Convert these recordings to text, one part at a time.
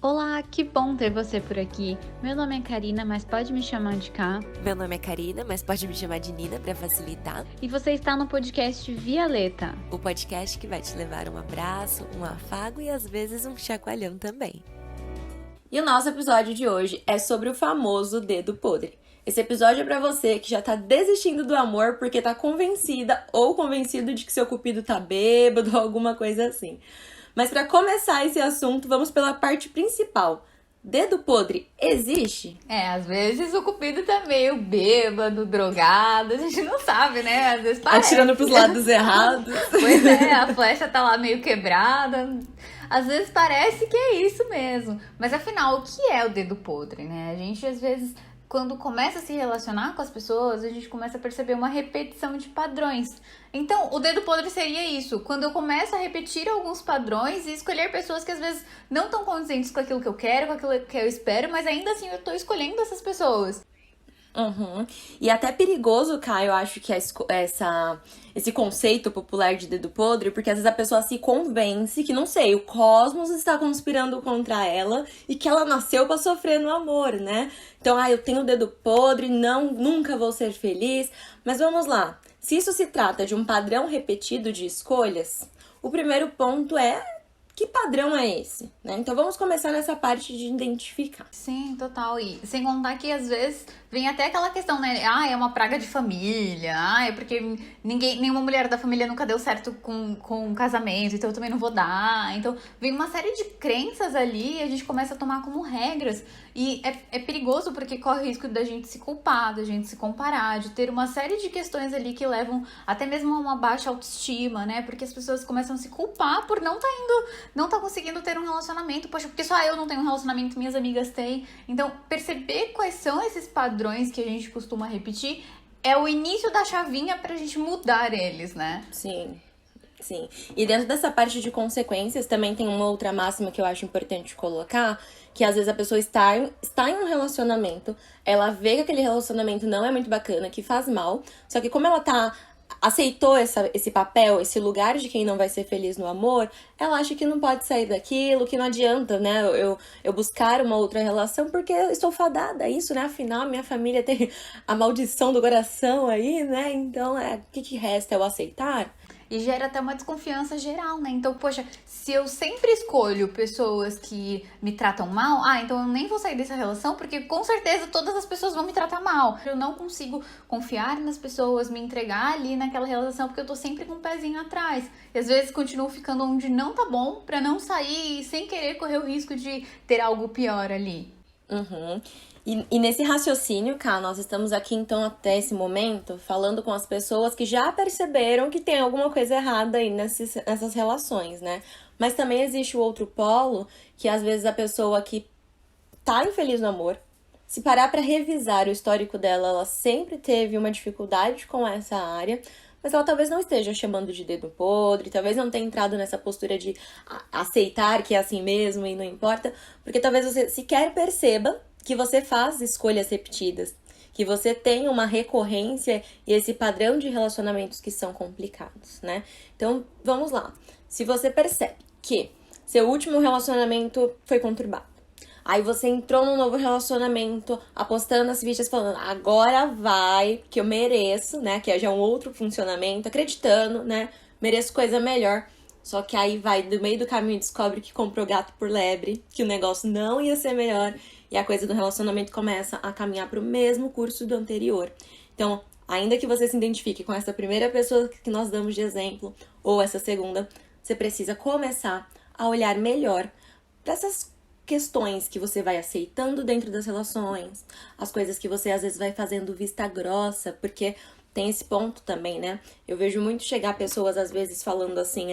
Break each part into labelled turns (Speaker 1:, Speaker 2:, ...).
Speaker 1: Olá, que bom ter você por aqui. Meu nome é Karina, mas pode me chamar de Ká.
Speaker 2: Meu nome é Karina, mas pode me chamar de Nina para facilitar.
Speaker 1: E você está no podcast Violeta,
Speaker 2: O podcast que vai te levar um abraço, um afago e às vezes um chacoalhão também.
Speaker 3: E o nosso episódio de hoje é sobre o famoso dedo podre. Esse episódio é pra você que já tá desistindo do amor porque tá convencida ou convencido de que seu cupido tá bêbado ou alguma coisa assim. Mas pra começar esse assunto, vamos pela parte principal. Dedo podre existe?
Speaker 4: Às vezes o cupido tá meio bêbado, drogado, a gente não sabe, né? Às vezes parece.
Speaker 3: Atirando pros lados errados.
Speaker 4: Pois é, a flecha tá lá meio quebrada. Às vezes parece que é isso mesmo. Mas afinal, o que é o dedo podre, né? A gente às vezes, quando começa a se relacionar com as pessoas, a gente começa a perceber uma repetição de padrões. Então, o dedo podre seria isso, quando eu começo a repetir alguns padrões e escolher pessoas que às vezes não estão condizentes com aquilo que eu quero, com aquilo que eu espero, mas ainda assim eu tô escolhendo essas pessoas.
Speaker 3: Uhum. E até perigoso, Caio, eu acho que esse conceito popular de dedo podre, porque às vezes a pessoa se convence que, não sei, o cosmos está conspirando contra ela e que ela nasceu pra sofrer no amor, né? Então, eu tenho o dedo podre, nunca vou ser feliz. Mas vamos lá, se isso se trata de um padrão repetido de escolhas, o primeiro ponto é: que padrão é esse? Né? Então vamos começar nessa parte de identificar.
Speaker 4: Sim, total. E sem contar que às vezes vem até aquela questão, né? É uma praga de família. É porque nenhuma mulher da família nunca deu certo com um casamento, então eu também não vou dar. Então vem uma série de crenças ali e a gente começa a tomar como regras. E é perigoso porque corre o risco da gente se culpar, da gente se comparar, de ter uma série de questões ali que levam até mesmo a uma baixa autoestima, né? Porque as pessoas começam a se culpar por não tá conseguindo ter um relacionamento. Poxa, porque só eu não tenho um relacionamento, minhas amigas têm. Então, perceber quais são esses padrões que a gente costuma repetir é o início da chavinha pra gente mudar eles, né?
Speaker 3: Sim. Sim. E dentro dessa parte de consequências, também tem uma outra máxima que eu acho importante colocar, que às vezes a pessoa está em um relacionamento, ela vê que aquele relacionamento não é muito bacana, que faz mal, só que como ela aceitou esse papel, esse lugar de quem não vai ser feliz no amor, ela acha que não pode sair daquilo, que não adianta, né, eu buscar uma outra relação, porque eu estou fadada a isso, né, afinal minha família tem a maldição do coração aí, né, então o que resta? Eu aceitar?
Speaker 4: E gera até uma desconfiança geral, né? Então, poxa, se eu sempre escolho pessoas que me tratam mal, então eu nem vou sair dessa relação, porque com certeza todas as pessoas vão me tratar mal. Eu não consigo confiar nas pessoas, me entregar ali naquela relação, porque eu tô sempre com um pezinho atrás. E às vezes continuo ficando onde não tá bom, pra não sair sem querer correr o risco de ter algo pior ali.
Speaker 3: Uhum. E nesse raciocínio, Ká, nós estamos aqui então até esse momento falando com as pessoas que já perceberam que tem alguma coisa errada aí nessas relações, né? Mas também existe o outro polo, que às vezes a pessoa que tá infeliz no amor, se parar pra revisar o histórico dela, ela sempre teve uma dificuldade com essa área, mas ela talvez não esteja chamando de dedo podre, talvez não tenha entrado nessa postura de aceitar que é assim mesmo e não importa, porque talvez você sequer perceba que você faz escolhas repetidas, que você tem uma recorrência e esse padrão de relacionamentos que são complicados, né? Então, vamos lá. Se você percebe que seu último relacionamento foi conturbado, aí você entrou num novo relacionamento, apostando nas fichas, falando, agora vai, que eu mereço, né? Que já é um outro funcionamento, acreditando, né? Mereço coisa melhor. Só que aí vai, do meio do caminho, descobre que comprou gato por lebre, que o negócio não ia ser melhor, e a coisa do relacionamento começa a caminhar pro mesmo curso do anterior. Então, ainda que você se identifique com essa primeira pessoa que nós damos de exemplo, ou essa segunda, você precisa começar a olhar melhor para essas questões que você vai aceitando dentro das relações, as coisas que você às vezes vai fazendo vista grossa, porque tem esse ponto também, né? Eu vejo muito chegar pessoas às vezes falando assim,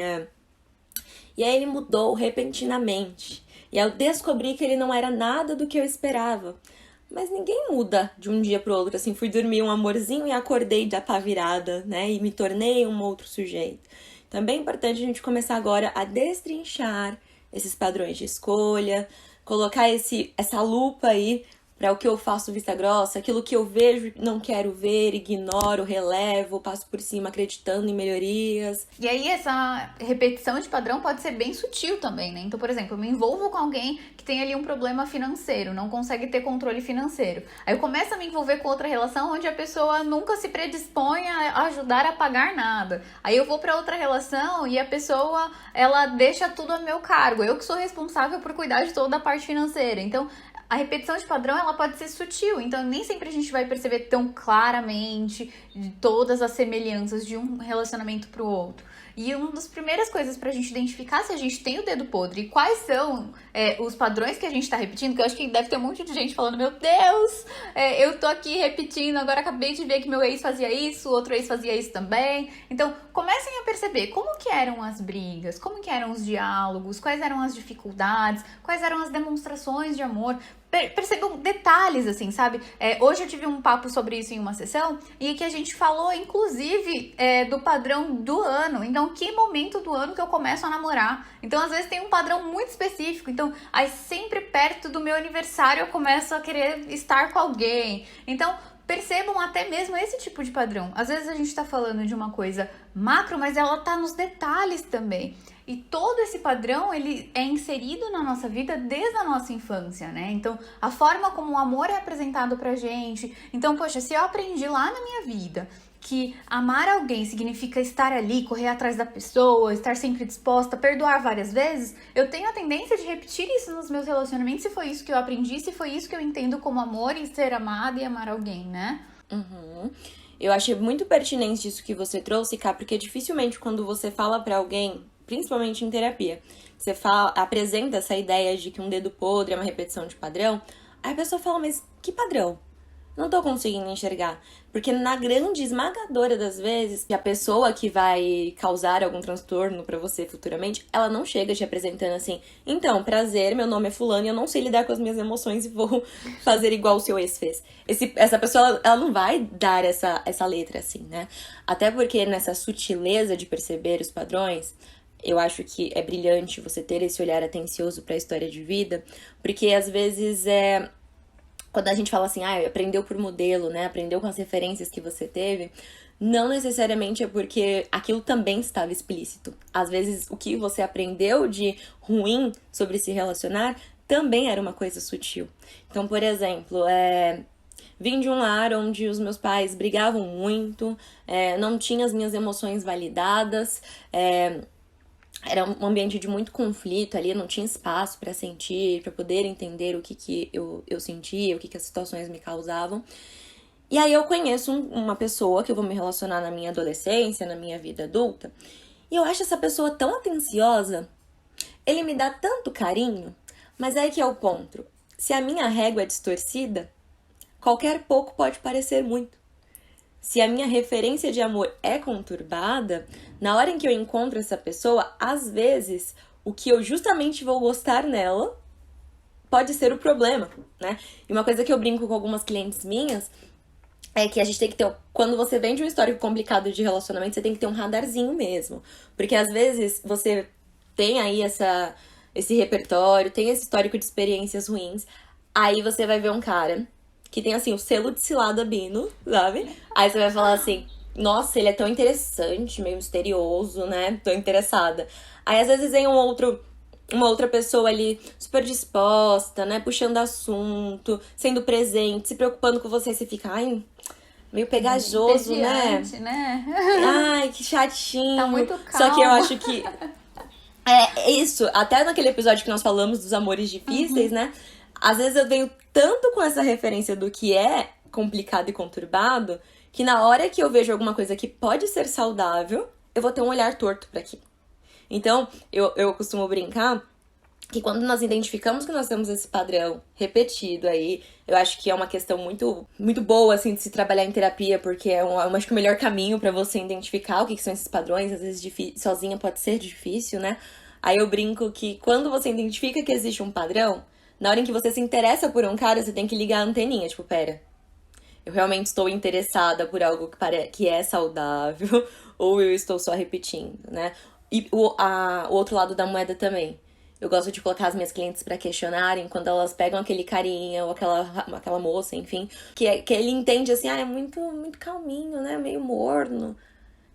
Speaker 3: e aí ele mudou repentinamente, e aí eu descobri que ele não era nada do que eu esperava. Mas ninguém muda de um dia pro outro, assim, fui dormir um amorzinho e acordei da pá virada, né? E me tornei um outro sujeito. Então é bem importante a gente começar agora a destrinchar esses padrões de escolha, colocar essa lupa aí para o que eu faço vista grossa, aquilo que eu vejo não quero ver, ignoro, relevo, passo por cima acreditando em melhorias.
Speaker 4: E aí essa repetição de padrão pode ser bem sutil também, né? Então, por exemplo, eu me envolvo com alguém que tem ali um problema financeiro, não consegue ter controle financeiro. Aí eu começo a me envolver com outra relação onde a pessoa nunca se predispõe a ajudar a pagar nada. Aí eu vou para outra relação e a pessoa, ela deixa tudo a meu cargo. Eu que sou responsável por cuidar de toda a parte financeira. Então, a repetição de padrão, ela pode ser sutil, então nem sempre a gente vai perceber tão claramente de todas as semelhanças de um relacionamento pro outro. E uma das primeiras coisas pra gente identificar se a gente tem o dedo podre e quais são os padrões que a gente tá repetindo, que eu acho que deve ter um monte de gente falando, meu Deus, eu tô aqui repetindo, agora acabei de ver que meu ex fazia isso, outro ex fazia isso também. Então, comecem a perceber como que eram as brigas, como que eram os diálogos, quais eram as dificuldades, quais eram as demonstrações de amor. Percebam detalhes, assim, sabe? Hoje eu tive um papo sobre isso em uma sessão e que a gente falou, inclusive, do padrão do ano. Então, que momento do ano que eu começo a namorar? Então, às vezes tem um padrão muito específico. Então, aí sempre perto do meu aniversário eu começo a querer estar com alguém. Então, percebam até mesmo esse tipo de padrão. Às vezes a gente tá falando de uma coisa macro, mas ela tá nos detalhes também. E todo esse padrão, ele é inserido na nossa vida desde a nossa infância, né? Então, a forma como o amor é apresentado pra gente. Então, poxa, se eu aprendi lá na minha vida que amar alguém significa estar ali, correr atrás da pessoa, estar sempre disposta, perdoar várias vezes, eu tenho a tendência de repetir isso nos meus relacionamentos, se foi isso que eu aprendi, se foi isso que eu entendo como amor e ser amada e amar alguém, né?
Speaker 3: Uhum. Eu achei muito pertinente isso que você trouxe, Cá, porque dificilmente quando você fala pra alguém, principalmente em terapia, você apresenta essa ideia de que um dedo podre é uma repetição de padrão, aí a pessoa fala, mas que padrão? Não tô conseguindo enxergar. Porque na grande esmagadora das vezes, que a pessoa que vai causar algum transtorno pra você futuramente, ela não chega te apresentando assim, então, prazer, meu nome é fulano e eu não sei lidar com as minhas emoções e vou fazer igual o seu ex fez. Essa pessoa, ela não vai dar essa letra assim, né? Até porque nessa sutileza de perceber os padrões, eu acho que é brilhante você ter esse olhar atencioso pra história de vida, porque às vezes quando a gente fala assim, aprendeu por modelo, né? Aprendeu com as referências que você teve, não necessariamente é porque aquilo também estava explícito. Às vezes, o que você aprendeu de ruim sobre se relacionar também era uma coisa sutil. Então, por exemplo, vim de um lar onde os meus pais brigavam muito, não tinha as minhas emoções validadas, era um ambiente de muito conflito ali, não tinha espaço pra sentir, pra poder entender o que eu sentia, o que as situações me causavam. E aí eu conheço uma pessoa que eu vou me relacionar na minha adolescência, na minha vida adulta, e eu acho essa pessoa tão atenciosa, ele me dá tanto carinho, mas aí que é o ponto. Se a minha régua é distorcida, qualquer pouco pode parecer muito. Se a minha referência de amor é conturbada, na hora em que eu encontro essa pessoa, às vezes, o que eu justamente vou gostar nela pode ser o problema, né? E uma coisa que eu brinco com algumas clientes minhas é que a gente tem que ter... Quando você vem de um histórico complicado de relacionamento, você tem que ter um radarzinho mesmo. Porque às vezes você tem aí esse repertório, tem esse histórico de experiências ruins, aí você vai ver um cara que tem, assim, o selo de cilada Bino, sabe? Aí você vai falar assim, nossa, ele é tão interessante, meio misterioso, né? Tô interessada. Aí, às vezes, vem uma outra pessoa ali super disposta, né? Puxando assunto, sendo presente, se preocupando com você. Você fica, meio pegajoso, né? Ai, que chatinho.
Speaker 4: Tá muito calmo.
Speaker 3: Só que eu acho que... isso. Até naquele episódio que nós falamos dos amores difíceis, né? Às vezes eu venho tanto com essa referência do que é complicado e conturbado, que na hora que eu vejo alguma coisa que pode ser saudável, eu vou ter um olhar torto pra aquilo. Então, eu costumo brincar que quando nós identificamos que nós temos esse padrão repetido aí, eu acho que é uma questão muito, muito boa, assim, de se trabalhar em terapia, porque eu acho que o melhor caminho pra você identificar o que são esses padrões, às vezes sozinha pode ser difícil, né? Aí eu brinco que quando você identifica que existe um padrão, na hora em que você se interessa por um cara, você tem que ligar a anteninha, tipo, pera, eu realmente estou interessada por algo que é saudável, ou eu estou só repetindo, né? E o outro lado da moeda também. Eu gosto de colocar as minhas clientes pra questionarem quando elas pegam aquele carinha ou aquela moça, enfim, que ele entende assim, é muito, muito calminho, né? Meio morno.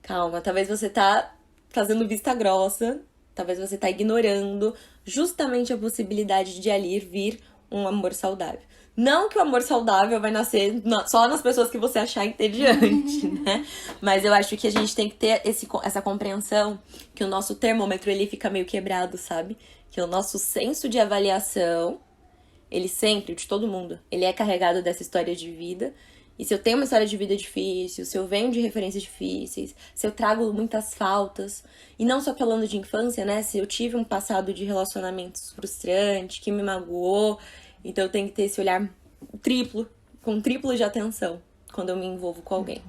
Speaker 3: Calma, talvez você tá fazendo vista grossa, talvez você tá ignorando justamente a possibilidade de ali vir um amor saudável. Não que o amor saudável vai nascer só nas pessoas que você achar entediante, né? Mas eu acho que a gente tem que ter essa compreensão que o nosso termômetro, ele fica meio quebrado, sabe? Que o nosso senso de avaliação, ele sempre, de todo mundo, ele é carregado dessa história de vida. E se eu tenho uma história de vida difícil, se eu venho de referências difíceis, se eu trago muitas faltas, e não só falando de infância, né? Se eu tive um passado de relacionamentos frustrante, que me magoou, então eu tenho que ter esse olhar com triplo de atenção quando eu me envolvo com alguém.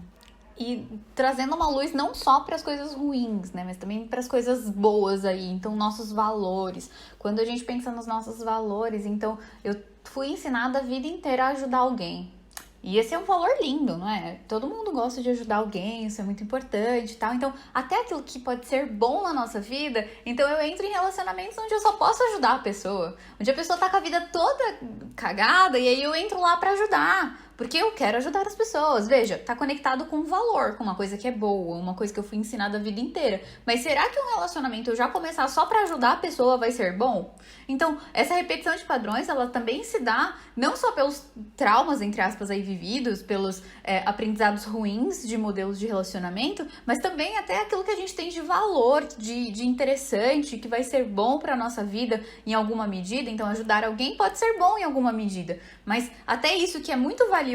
Speaker 4: E trazendo uma luz não só para as coisas ruins, né? Mas também para as coisas boas aí. Então, nossos valores. Quando a gente pensa nos nossos valores, então eu fui ensinada a vida inteira a ajudar alguém. E esse é um valor lindo, não é? Todo mundo gosta de ajudar alguém, isso é muito importante e tal. Então, até aquilo que pode ser bom na nossa vida, então eu entro em relacionamentos onde eu só posso ajudar a pessoa. Onde a pessoa tá com a vida toda cagada e aí eu entro lá pra ajudar. Porque eu quero ajudar as pessoas. Veja, tá conectado com um valor, com uma coisa que é boa, uma coisa que eu fui ensinada a vida inteira. Mas será que um relacionamento eu já começar só pra ajudar a pessoa vai ser bom? Então, essa repetição de padrões, ela também se dá não só pelos traumas, entre aspas, aí vividos, pelos aprendizados ruins de modelos de relacionamento, mas também até aquilo que a gente tem de valor, de interessante, que vai ser bom pra nossa vida em alguma medida. Então, ajudar alguém pode ser bom em alguma medida. Mas até isso que é muito valioso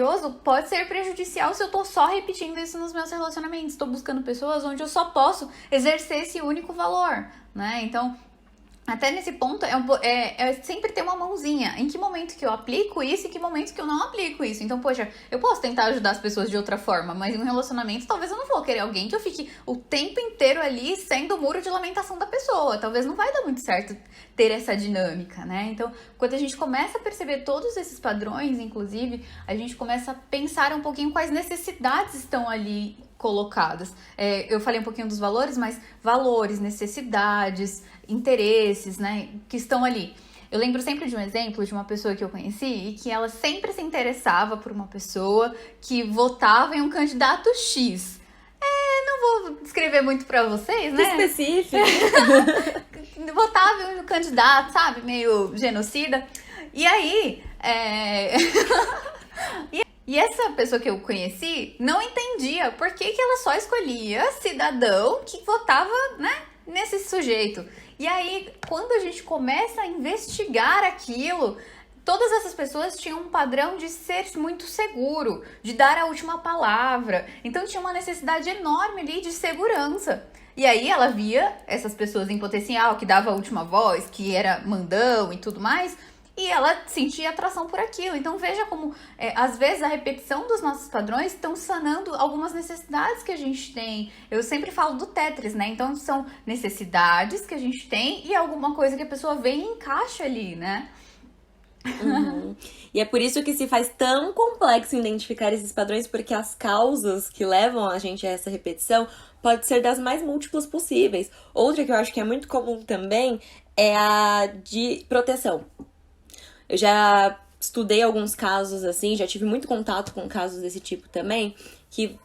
Speaker 4: pode ser prejudicial se eu tô só repetindo isso nos meus relacionamentos. Tô buscando pessoas onde eu só posso exercer esse único valor, né? Então, até nesse ponto, é sempre ter uma mãozinha. Em que momento que eu aplico isso e que momento que eu não aplico isso. Então, poxa, eu posso tentar ajudar as pessoas de outra forma, mas em um relacionamento, talvez eu não vou querer alguém que eu fique o tempo inteiro ali sendo o muro de lamentação da pessoa. Talvez não vai dar muito certo ter essa dinâmica, né? Então, quando a gente começa a perceber todos esses padrões, inclusive, a gente começa a pensar um pouquinho quais necessidades estão ali colocadas. Eu falei um pouquinho dos valores, mas valores, necessidades, interesses, né, que estão ali. Eu lembro sempre de um exemplo de uma pessoa que eu conheci e que ela sempre se interessava por uma pessoa que votava em um candidato X. Não vou descrever muito pra vocês, né?
Speaker 3: Que específico.
Speaker 4: Votava em um candidato, sabe, meio genocida. E aí, E essa pessoa que eu conheci não entendia por que ela só escolhia cidadão que votava, né, nesse sujeito. E aí, quando a gente começa a investigar aquilo, todas essas pessoas tinham um padrão de ser muito seguro, de dar a última palavra. Então tinha uma necessidade enorme ali de segurança. E aí ela via essas pessoas em potencial, que dava a última voz, que era mandão e tudo mais, e ela sentia atração por aquilo. Então veja como, às vezes, a repetição dos nossos padrões estão sanando algumas necessidades que a gente tem. Eu sempre falo do Tetris, né? Então são necessidades que a gente tem e alguma coisa que a pessoa vem e encaixa ali, né?
Speaker 3: Uhum. E é por isso que se faz tão complexo identificar esses padrões, porque as causas que levam a gente a essa repetição pode ser das mais múltiplas possíveis. Outra que eu acho que é muito comum também é a de proteção. Eu já estudei alguns casos assim, já tive muito contato com casos desse tipo também, que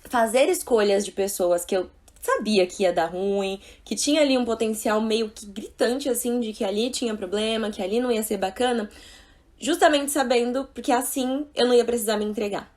Speaker 3: fazer escolhas de pessoas que eu sabia que ia dar ruim, que tinha ali um potencial meio que gritante, assim, de que ali tinha problema, que ali não ia ser bacana, justamente sabendo, porque assim eu não ia precisar me entregar.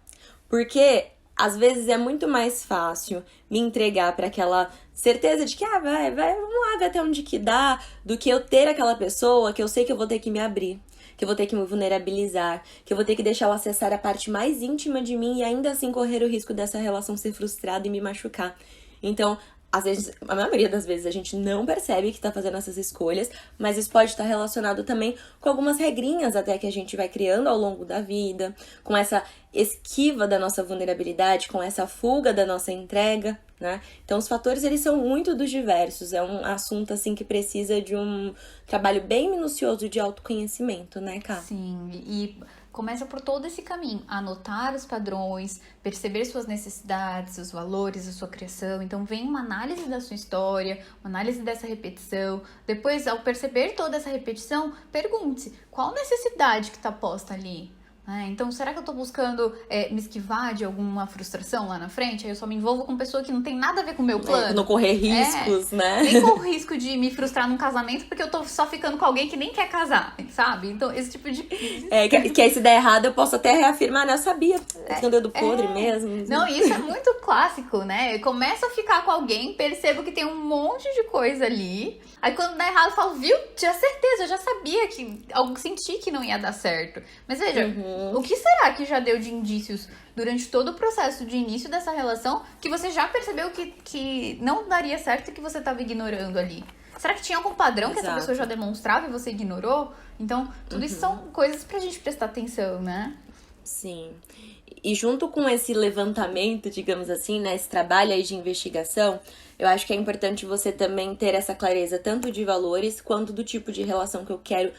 Speaker 3: Porque às vezes é muito mais fácil me entregar para aquela certeza de que, vai, vamos lá ver até onde que dá, do que eu ter aquela pessoa que eu sei que eu vou ter que me abrir, que eu vou ter que me vulnerabilizar, que eu vou ter que deixar ela acessar a parte mais íntima de mim e ainda assim correr o risco dessa relação ser frustrada e me machucar. Então, às vezes, a maioria das vezes a gente não percebe que tá fazendo essas escolhas, mas isso pode estar relacionado também com algumas regrinhas até que a gente vai criando ao longo da vida, com essa esquiva da nossa vulnerabilidade, com essa fuga da nossa entrega, né? Então, os fatores, eles são muito dos diversos. É um assunto, assim, que precisa de um trabalho bem minucioso de autoconhecimento, né, Ká?
Speaker 4: Sim, e começa por todo esse caminho. Anotar os padrões, perceber suas necessidades, os valores, a sua criação. Então, vem uma análise da sua história, uma análise dessa repetição. Depois, ao perceber toda essa repetição, pergunte-se, qual necessidade que está posta ali? Então, será que eu tô buscando me esquivar de alguma frustração lá na frente? Aí eu só me envolvo com pessoa que não tem nada a ver com o meu plano.
Speaker 3: Não correr riscos, né?
Speaker 4: Nem corro risco de me frustrar num casamento porque eu tô só ficando com alguém que nem quer casar, sabe? Então, esse tipo de...
Speaker 3: Que aí se der errado, eu posso até reafirmar, né? Eu sabia, tinha um dedo podre mesmo.
Speaker 4: Não, isso é muito clássico, né? Eu começo a ficar com alguém, percebo que tem um monte de coisa ali. Aí quando dá errado, eu falo, viu? Tinha certeza, eu já sabia que... senti que não ia dar certo. Mas veja... O que será que já deu de indícios durante todo o processo de início dessa relação que você já percebeu que não daria certo e que você estava ignorando ali? Será que tinha algum padrão que essa pessoa já demonstrava e você ignorou? Então, tudo isso são coisas pra gente prestar atenção, né?
Speaker 3: Sim. E junto com esse levantamento, digamos assim, né, esse trabalho aí de investigação, eu acho que é importante você também ter essa clareza tanto de valores quanto do tipo de relação que eu quero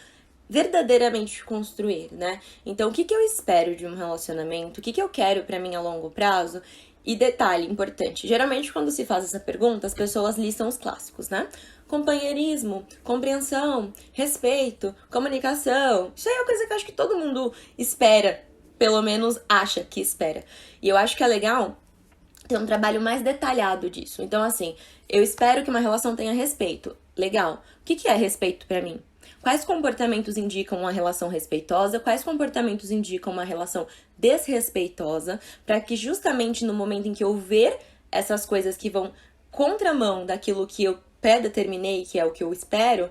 Speaker 3: verdadeiramente construir, né? Então, o que eu espero de um relacionamento? O que eu quero pra mim a longo prazo? E detalhe importante, geralmente quando se faz essa pergunta, as pessoas listam os clássicos, né? Companheirismo, compreensão, respeito, comunicação. Isso aí é uma coisa que eu acho que todo mundo espera, pelo menos acha que espera. E eu acho que é legal ter um trabalho mais detalhado disso. Então, assim, eu espero que uma relação tenha respeito. Legal. O que é respeito pra mim? Quais comportamentos indicam uma relação respeitosa? Quais comportamentos indicam uma relação desrespeitosa? Para que justamente no momento em que eu ver essas coisas que vão contramão daquilo que eu pré-determinei, que é o que eu espero,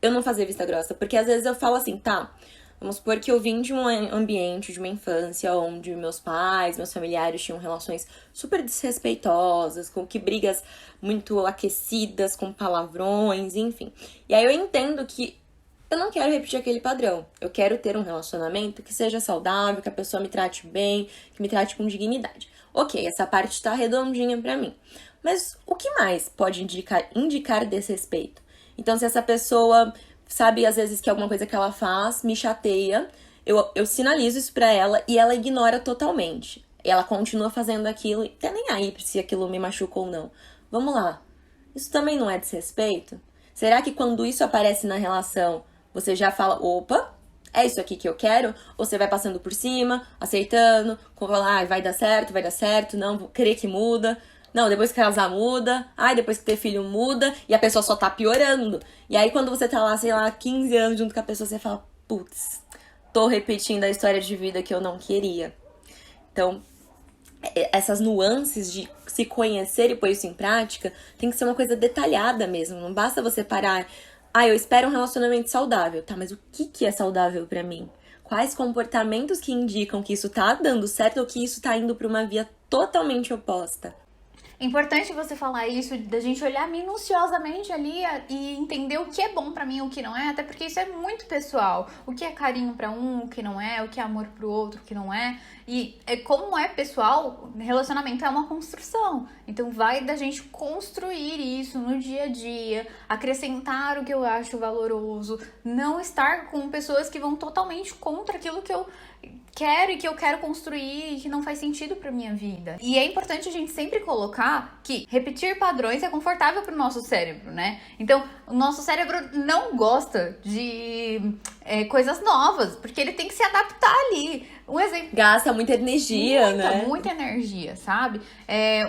Speaker 3: eu não fazer vista grossa. Porque às vezes eu falo assim, tá, vamos supor que eu vim de um ambiente, de uma infância onde meus pais, meus familiares tinham relações super desrespeitosas, com que brigas muito aquecidas, com palavrões, enfim. E aí eu entendo que eu não quero repetir aquele padrão. Eu quero ter um relacionamento que seja saudável, que a pessoa me trate bem, que me trate com dignidade. Ok, essa parte tá redondinha pra mim. Mas o que mais pode indicar desrespeito? Então, se essa pessoa sabe, às vezes, que alguma coisa que ela faz me chateia, eu sinalizo isso pra ela e ela ignora totalmente. E ela continua fazendo aquilo e tá nem aí se aquilo me machuca ou não. Vamos lá. Isso também não é desrespeito? Será que quando isso aparece na relação, você já fala, opa, é isso aqui que eu quero? Ou você vai passando por cima, aceitando, vai dar certo, não, vou querer que muda. Não, depois que casar muda, depois que ter filho muda, e a pessoa só tá piorando. E aí quando você tá lá, sei lá, 15 anos junto com a pessoa, você fala, putz, tô repetindo a história de vida que eu não queria. Então, essas nuances de se conhecer e pôr isso em prática, tem que ser uma coisa detalhada mesmo. Não basta você parar, eu espero um relacionamento saudável. Tá, mas o que é saudável pra mim? Quais comportamentos que indicam que isso tá dando certo ou que isso tá indo pra uma via totalmente oposta?
Speaker 4: É importante você falar isso, da gente olhar minuciosamente ali e entender o que é bom pra mim e o que não é, até porque isso é muito pessoal. O que é carinho pra um, o que não é, o que é amor pro outro, o que não é. E como é pessoal, relacionamento é uma construção. Então vai da gente construir isso no dia a dia, acrescentar o que eu acho valoroso, não estar com pessoas que vão totalmente contra aquilo que eu quero e que eu quero construir e que não faz sentido pra minha vida. E é importante a gente sempre colocar que repetir padrões é confortável pro nosso cérebro, né? Então, o nosso cérebro não gosta de coisas novas, porque ele tem que se adaptar ali. Um exemplo...
Speaker 3: Gasta muita energia, né?
Speaker 4: Muita energia, sabe?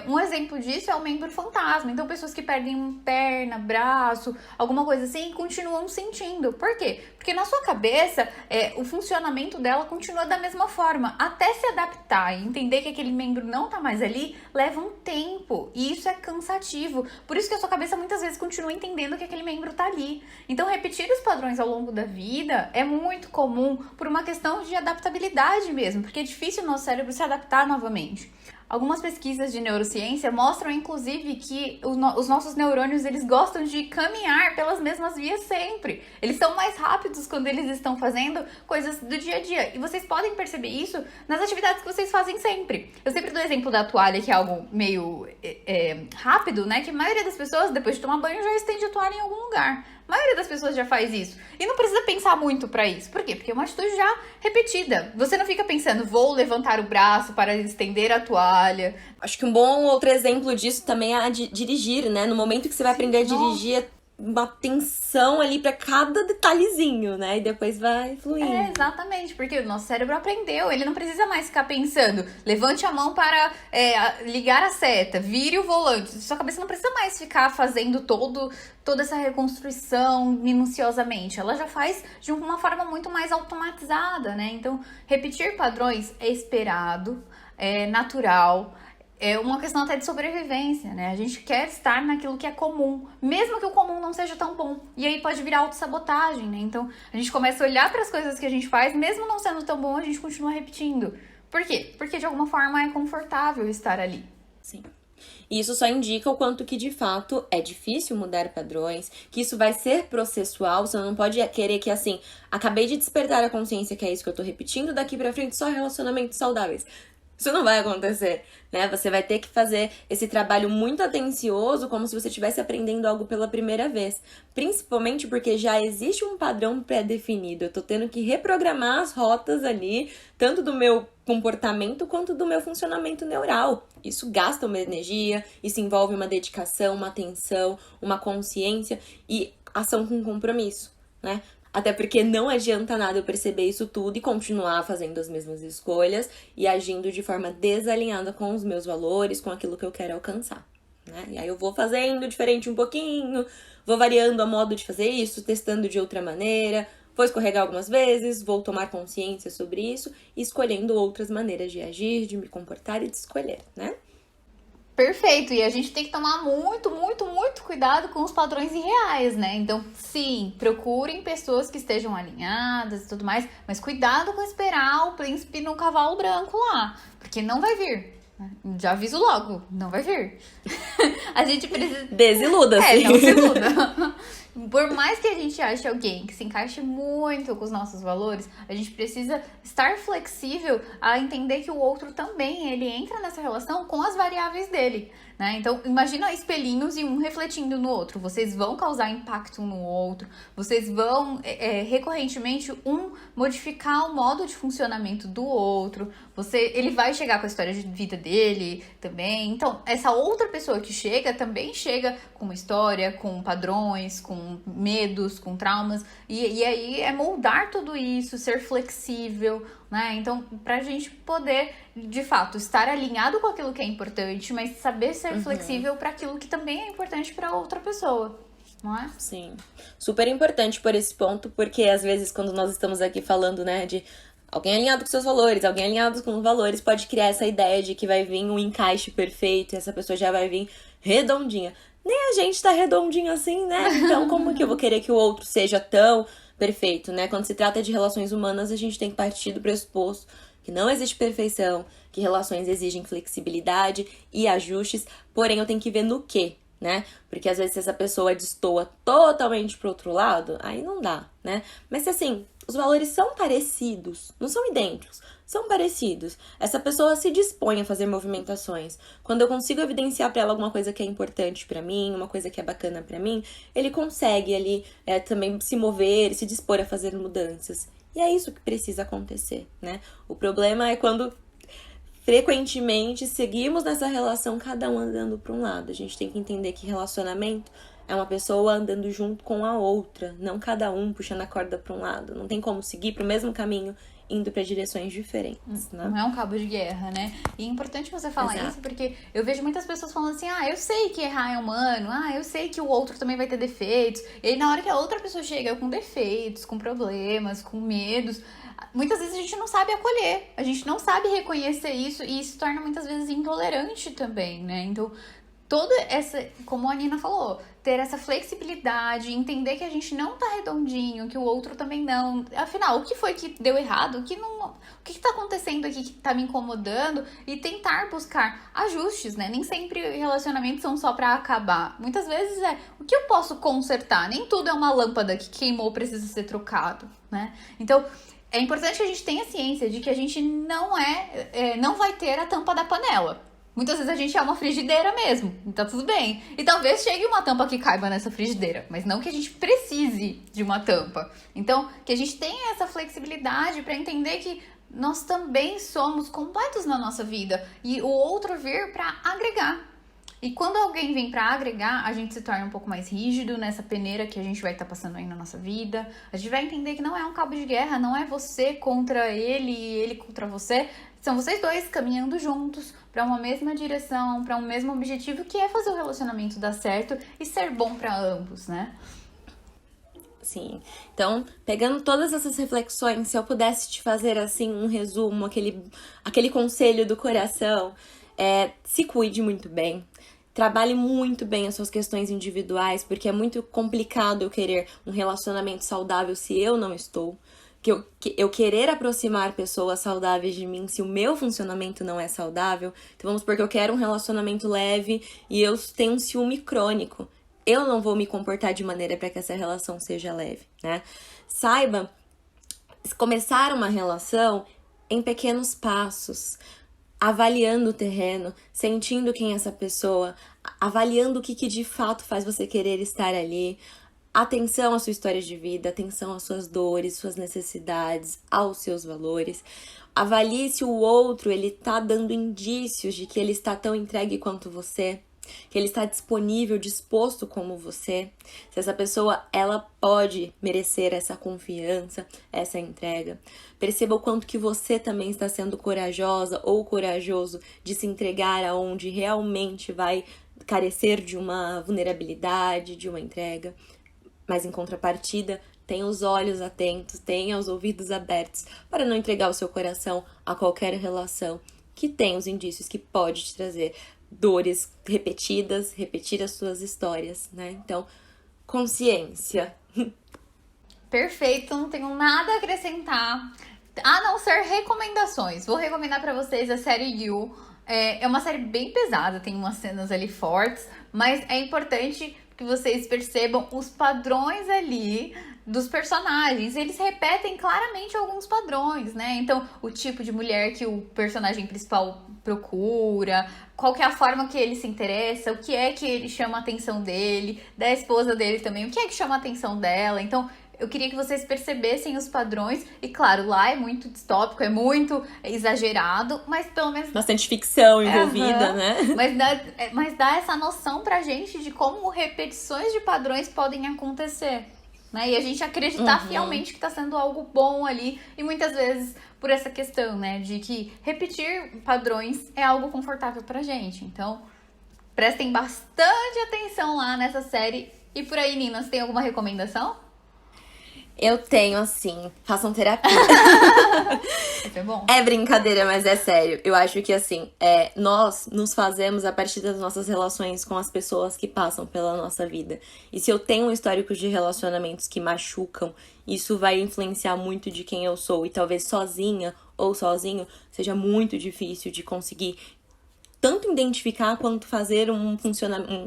Speaker 4: Um exemplo disso é o membro fantasma. Então, pessoas que perdem perna, braço, alguma coisa assim, continuam sentindo. Por quê? Porque na sua cabeça, o funcionamento dela continua da mesma forma. Até se adaptar e entender que aquele membro não tá mais ali, leva um tempo. E isso é cansativo. Por isso que a sua cabeça muitas vezes continua entendendo que aquele membro tá ali. Então, repetir os padrões ao longo da vida é muito comum por uma questão de adaptabilidade mesmo, porque é difícil o nosso cérebro se adaptar novamente. Algumas pesquisas de neurociência mostram, inclusive, que os nossos neurônios, eles gostam de caminhar pelas mesmas vias sempre. Eles são mais rápidos quando eles estão fazendo coisas do dia a dia. E vocês podem perceber isso nas atividades que vocês fazem sempre. Eu sempre dou o exemplo da toalha, que é algo meio rápido, né? Que a maioria das pessoas, depois de tomar banho, já estende a toalha em algum lugar. A maioria das pessoas já faz isso. E não precisa pensar muito pra isso. Por quê? Porque é uma atitude já repetida. Você não fica pensando, vou levantar o braço para estender a toalha.
Speaker 3: Acho que um bom outro exemplo disso também é dirigir, né? No momento que você vai aprender a dirigir, é uma atenção ali pra cada detalhezinho, né? E depois vai fluindo.
Speaker 4: Exatamente, porque o nosso cérebro aprendeu, ele não precisa mais ficar pensando, levante a mão para ligar a seta, vire o volante. Sua cabeça não precisa mais ficar fazendo toda essa reconstrução minuciosamente. Ela já faz de uma forma muito mais automatizada, né? Então, repetir padrões é esperado, é natural. É uma questão até de sobrevivência, né? A gente quer estar naquilo que é comum, mesmo que o comum não seja tão bom. E aí pode virar autossabotagem, né? Então, a gente começa a olhar para as coisas que a gente faz, mesmo não sendo tão bom, a gente continua repetindo. Por quê? Porque de alguma forma é confortável estar ali.
Speaker 3: Sim. E isso só indica o quanto que, de fato, é difícil mudar padrões, que isso vai ser processual, você não pode querer que, assim, acabei de despertar a consciência que é isso que eu tô repetindo, daqui pra frente só relacionamentos saudáveis. Isso não vai acontecer, né? Você vai ter que fazer esse trabalho muito atencioso, como se você estivesse aprendendo algo pela primeira vez. Principalmente porque já existe um padrão pré-definido. Eu tô tendo que reprogramar as rotas ali, tanto do meu comportamento quanto do meu funcionamento neural. Isso gasta uma energia, isso envolve uma dedicação, uma atenção, uma consciência e ação com compromisso, né? Até porque não adianta nada eu perceber isso tudo e continuar fazendo as mesmas escolhas e agindo de forma desalinhada com os meus valores, com aquilo que eu quero alcançar, né? E aí eu vou fazendo diferente um pouquinho, vou variando a modo de fazer isso, testando de outra maneira, vou escorregar algumas vezes, vou tomar consciência sobre isso e escolhendo outras maneiras de agir, de me comportar e de escolher, né?
Speaker 4: Perfeito, e a gente tem que tomar muito, muito, muito cuidado com os padrões irreais, né? Então, sim, procurem pessoas que estejam alinhadas e tudo mais, mas cuidado com esperar o príncipe no cavalo branco lá, porque não vai vir. Já aviso logo, não vai vir. A gente precisa...
Speaker 3: Desiluda-se.
Speaker 4: Não se iluda. Por mais que a gente ache alguém que se encaixe muito com os nossos valores, a gente precisa estar flexível a entender que o outro também, ele entra nessa relação com as variáveis dele, né? Então, imagina espelhinhos e um refletindo no outro. Vocês vão causar impacto um no outro, vocês vão, recorrentemente, modificar o modo de funcionamento do outro. Ele vai chegar com a história de vida dele também. Então, essa outra pessoa que chega também chega com uma história, com padrões, com medos, com traumas. E aí é moldar tudo isso, ser flexível, né? Então, pra gente poder, de fato, estar alinhado com aquilo que é importante, mas saber ser flexível para aquilo que também é importante para outra pessoa. Não é?
Speaker 3: Sim. Super importante por esse ponto, porque às vezes quando nós estamos aqui falando, né, de alguém alinhado com seus valores, alguém alinhado com os valores, pode criar essa ideia de que vai vir um encaixe perfeito e essa pessoa já vai vir redondinha. Nem a gente tá redondinho assim, né? Então, como que eu vou querer que o outro seja tão perfeito, né? Quando se trata de relações humanas, a gente tem que partir do pressuposto que não existe perfeição, que relações exigem flexibilidade e ajustes, porém eu tenho que ver no quê, né? Porque às vezes se essa pessoa destoa totalmente pro outro lado, aí não dá, né? Mas se assim, os valores são parecidos, não são idênticos, são parecidos. Essa pessoa se dispõe a fazer movimentações. Quando eu consigo evidenciar pra ela alguma coisa que é importante pra mim, uma coisa que é bacana pra mim, ele consegue ali também se mover, se dispor a fazer mudanças. E é isso que precisa acontecer, né? O problema é quando frequentemente seguimos nessa relação, cada um andando para um lado. A gente tem que entender que relacionamento é uma pessoa andando junto com a outra, não cada um puxando a corda para um lado. Não tem como seguir para o mesmo caminho indo para direções diferentes, né?
Speaker 4: Não é um cabo de guerra, né? E é importante você falar
Speaker 3: Exato.
Speaker 4: isso, porque eu vejo muitas pessoas falando assim, eu sei que errar é humano, eu sei que o outro também vai ter defeitos. E aí, na hora que a outra pessoa chega com defeitos, com problemas, com medos, muitas vezes a gente não sabe acolher, a gente não sabe reconhecer isso, e isso torna muitas vezes intolerante também, né? Então, toda essa, como a Nina falou, ter essa flexibilidade, entender que a gente não tá redondinho, que o outro também não. Afinal, o que foi que deu errado? O que tá acontecendo aqui que tá me incomodando? E tentar buscar ajustes, né? Nem sempre relacionamentos são só pra acabar. Muitas vezes o que eu posso consertar? Nem tudo é uma lâmpada que queimou, precisa ser trocado, né? Então, é importante que a gente tenha ciência de que a gente não vai ter a tampa da panela. Muitas vezes a gente é uma frigideira mesmo, e tá tudo bem. E talvez chegue uma tampa que caiba nessa frigideira, mas não que a gente precise de uma tampa. Então, que a gente tenha essa flexibilidade para entender que nós também somos completos na nossa vida e o outro vir para agregar. E quando alguém vem para agregar, a gente se torna um pouco mais rígido nessa peneira que a gente vai estar passando aí na nossa vida. A gente vai entender que não é um cabo de guerra, não é você contra ele e ele contra você. São vocês dois caminhando juntos para uma mesma direção, para um mesmo objetivo, que é fazer o relacionamento dar certo e ser bom para ambos, né?
Speaker 3: Sim. Então, pegando todas essas reflexões, se eu pudesse te fazer assim um resumo, aquele conselho do coração, se cuide muito bem. Trabalhe muito bem as suas questões individuais, porque é muito complicado eu querer um relacionamento saudável se eu não estou. Eu querer aproximar pessoas saudáveis de mim se o meu funcionamento não é saudável. Então vamos supor que eu quero um relacionamento leve e eu tenho um ciúme crônico. Eu não vou me comportar de maneira para que essa relação seja leve, né? Saiba começar uma relação em pequenos passos, avaliando o terreno, sentindo quem é essa pessoa, avaliando o que de fato faz você querer estar ali. Atenção à sua história de vida, atenção às suas dores, suas necessidades, aos seus valores. Avalie se o outro ele tá dando indícios de que ele está tão entregue quanto você, que ele está disponível, disposto como você. Se essa pessoa ela pode merecer essa confiança, essa entrega. Perceba o quanto que você também está sendo corajosa ou corajoso de se entregar aonde realmente vai carecer de uma vulnerabilidade, de uma entrega. Mas em contrapartida, tenha os olhos atentos, tenha os ouvidos abertos para não entregar o seu coração a qualquer relação que tenha os indícios que pode te trazer dores repetidas, repetir as suas histórias, né? Então, consciência.
Speaker 4: Perfeito, não tenho nada a acrescentar, a não ser recomendações. Vou recomendar para vocês a série You. É uma série bem pesada, tem umas cenas ali fortes, mas é importante que vocês percebam os padrões ali dos personagens. Eles repetem claramente alguns padrões, né? Então, o tipo de mulher que o personagem principal procura, qual que é a forma que ele se interessa, o que é que ele chama a atenção dele, da esposa dele também, o que é que chama a atenção dela. Então, eu queria que vocês percebessem os padrões. E claro, lá é muito distópico, é muito exagerado, mas pelo menos...
Speaker 3: bastante ficção envolvida, né?
Speaker 4: Mas dá essa noção pra gente de como repetições de padrões podem acontecer, né? E a gente acreditar fielmente que tá sendo algo bom ali. E muitas vezes por essa questão, né? De que repetir padrões é algo confortável pra gente. Então, prestem bastante atenção lá nessa série. E por aí, Nina, você tem alguma recomendação?
Speaker 3: Eu tenho, assim, façam terapia.
Speaker 4: Isso é bom.
Speaker 3: É brincadeira, mas é sério. Eu acho que, assim, nós nos fazemos a partir das nossas relações com as pessoas que passam pela nossa vida. E se eu tenho um histórico de relacionamentos que machucam, isso vai influenciar muito de quem eu sou. E talvez sozinha ou sozinho seja muito difícil de conseguir tanto identificar quanto fazer um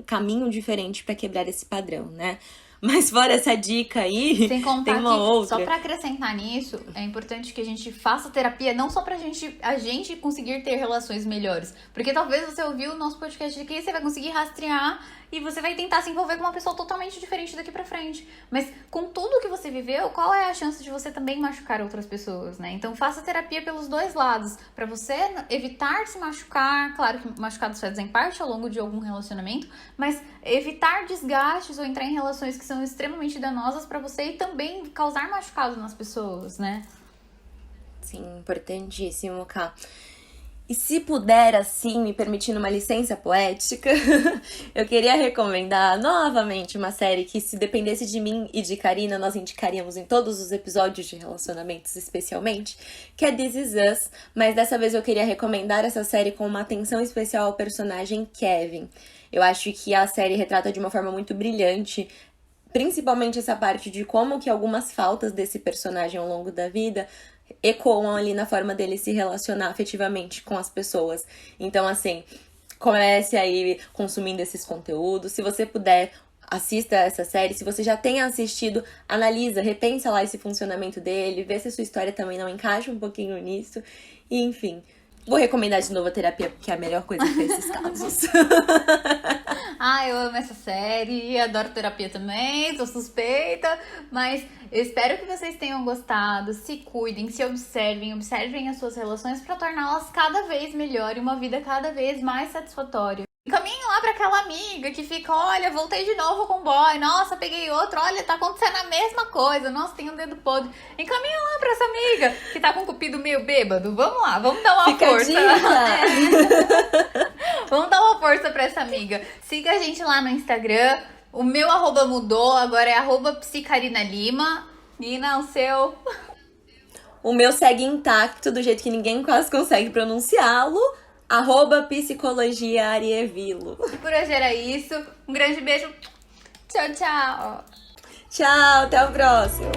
Speaker 3: caminho diferente para quebrar esse padrão, né? Mas fora essa dica aí,
Speaker 4: sem contar
Speaker 3: tem uma
Speaker 4: que,
Speaker 3: outra.
Speaker 4: só pra acrescentar nisso, é importante que a gente faça terapia, não só pra a gente conseguir ter relações melhores. Porque talvez você ouviu o nosso podcast aqui, você vai conseguir rastrear e você vai tentar se envolver com uma pessoa totalmente diferente daqui pra frente. Mas com tudo que você viveu, qual é a chance de você também machucar outras pessoas, né? Então faça terapia pelos dois lados, pra você evitar se machucar. Claro que machucados fazem parte ao longo de algum relacionamento, mas evitar desgastes ou entrar em relações que são extremamente danosas pra você e também causar machucado nas pessoas, né?
Speaker 3: Sim, importantíssimo, Ká. E se puder, assim, me permitindo uma licença poética, eu queria recomendar novamente uma série que, se dependesse de mim e de Karina, nós indicaríamos em todos os episódios de relacionamentos, especialmente, que é This Is Us. Mas dessa vez eu queria recomendar essa série com uma atenção especial ao personagem Kevin. Eu acho que a série retrata de uma forma muito brilhante, principalmente essa parte de como que algumas faltas desse personagem ao longo da vida ecoam ali na forma dele se relacionar afetivamente com as pessoas. Então, assim, comece aí consumindo esses conteúdos. Se você puder, assista essa série. Se você já tem assistido, analisa, repensa lá esse funcionamento dele, vê se a sua história também não encaixa um pouquinho nisso. E, enfim, vou recomendar de novo a terapia, porque é a melhor coisa pra esses casos.
Speaker 4: Eu amo essa série, adoro terapia também, tô suspeita, mas eu espero que vocês tenham gostado, se cuidem, se observem as suas relações pra torná-las cada vez melhor e uma vida cada vez mais satisfatória. Encaminhem lá pra aquela amiga que fica, olha, voltei de novo com o boy, nossa, peguei outro, olha, tá acontecendo a mesma coisa, nossa, tem um dedo podre. Encaminha lá pra essa amiga que tá com o cupido meio bêbado, vamos lá, vamos dar uma força. Vamos dar uma força pra essa amiga. Siga a gente lá no Instagram, o meu @, mudou, agora é @psicarinalima, Nina, o seu...
Speaker 3: O meu segue intacto, do jeito que ninguém quase consegue pronunciá-lo, @psicologiaarievilo.
Speaker 4: Por hoje era isso. Um grande beijo. Tchau, tchau.
Speaker 3: Tchau, até o próximo.